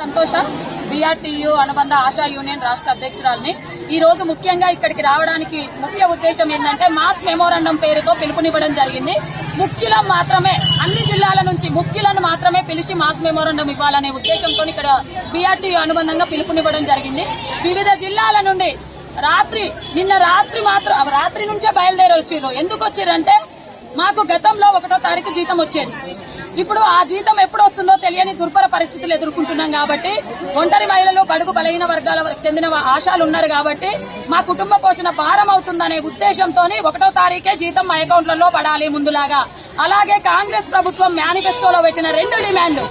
సంతోష బీఆర్టీయూ అనుబంధ ఆశా యూనియన్ రాష్ట్ర అధ్యక్షురాలిని. ఈ రోజు ముఖ్యంగా ఇక్కడికి రావడానికి ముఖ్య ఉద్దేశం ఏంటంటే మాస్ మెమోరాండం పేరుతో పిలుపునివ్వడం జరిగింది. ముఖ్యులను మాత్రమే అన్ని జిల్లాల నుంచి ముఖ్యులను మాత్రమే పిలిచి మాస్ మెమోరాండం ఇవ్వాలనే ఉద్దేశంతో ఇక్కడ బీఆర్టీయూ అనుబంధంగా పిలుపునివ్వడం జరిగింది. వివిధ జిల్లాల నుండి నిన్న రాత్రి నుంచే బయలుదేరి వచ్చారు. ఎందుకు వచ్చారంటే మాకు గతంలో 1వ తారీఖు జీతం వచ్చేది. ఇప్పుడు ఆ జీతం ఎప్పుడు వస్తుందో తెలియని దుర్భర పరిస్థితులు ఎదుర్కొంటున్నాం కాబట్టి ఒంటరి మహిళలు బడుగు బలహీన వర్గాల చెందిన ఆశాలు ఉన్నారు కాబట్టి మా కుటుంబ పోషణ భారం అవుతుందనే ఉద్దేశంతో 1వ తారీఖే జీతం మా అకౌంట్లలో పడాలి ముందులాగా. అలాగే కాంగ్రెస్ ప్రభుత్వం మేనిఫెస్టోలో పెట్టిన 2 డిమాండ్లు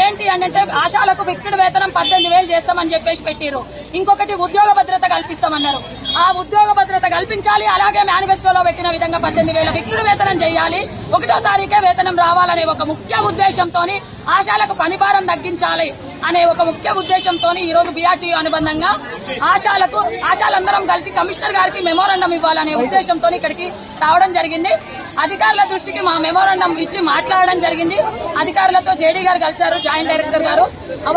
ఏంటి అంటే ఆశాలకు ఫిక్స్డ్ వేతనం 18,000 చేస్తామని చెప్పేసి పెట్టిరు. ఇంకొకటి ఉద్యోగ భద్రత కల్పిస్తామన్నారు. ఆ ఉద్యోగ భద్రత కల్పించాలి. అలాగే మేనిఫెస్టోలో పెట్టిన విధంగా 18,000 ఫిక్స్డ్ వేతనం చేయాలి. 1వ తారీఖే వేతనం రావాలనే ఒక ముఖ్య ఉద్దేశంతో ఆశాలకు పనిభారం తగ్గించాలి అనే ఒక ముఖ్య ఉద్దేశంతో ఈ రోజు బీఆర్టీయూ అనుబంధంగా ఆశాలందరం కలిసి కమిషనర్ గారికి మెమోరాండం ఇవ్వాలనే ఉద్దేశంతో ఇక్కడికి రావడం జరిగింది. అధికారుల దృష్టికి మా మెమోరాండం ఇచ్చి మాట్లాడడం జరిగింది. అధికారులతో జేడీ గారు కలిశారు, జాయింట్ డైరెక్టర్ గారు.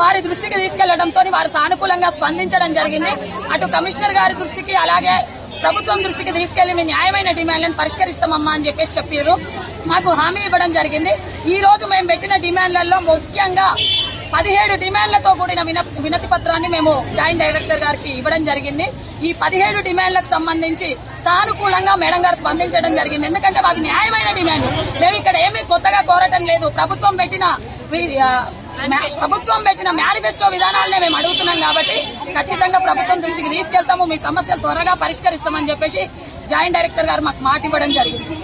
వారి దృష్టికి తీసుకెళ్లడంతో వారు సానుకూలంగా స్పందించడం జరిగింది. అటు కమిషనర్ గారి దృష్టికి అలాగే ప్రభుత్వం దృష్టికి తీసుకెళ్లి మీ న్యాయమైన డిమాండ్లను పరిష్కరిస్తామమ్మా అని చెప్పేసి చెప్పారు. మాకు హామీ ఇవ్వడం జరిగింది. ఈ రోజు మేము పెట్టిన డిమాండ్లలో ముఖ్యంగా 17 డిమాండ్లతో కూడిన వినతి పత్రాన్ని మేము జాయింట్ డైరెక్టర్ గారికి ఇవ్వడం జరిగింది. ఈ 17 డిమాండ్లకు సంబంధించి సానుకూలంగా మేడం గారు స్పందించడం జరిగింది. ఎందుకంటే మాకు న్యాయమైన డిమాండ్, మేము ఇక్కడ ఏమీ కొత్తగా కోరటం లేదు. ప్రభుత్వం పెట్టిన మేనిఫెస్టో విధానాలనే మేము అడుగుతున్నాం కాబట్టి ఖచ్చితంగా ప్రభుత్వం దృష్టికి తీసుకెళ్తాము, మీ సమస్యలు త్వరగా పరిష్కరిస్తామని చెప్పేసి జాయింట్ డైరెక్టర్ గారు మాకు మాట ఇవ్వడం జరిగింది.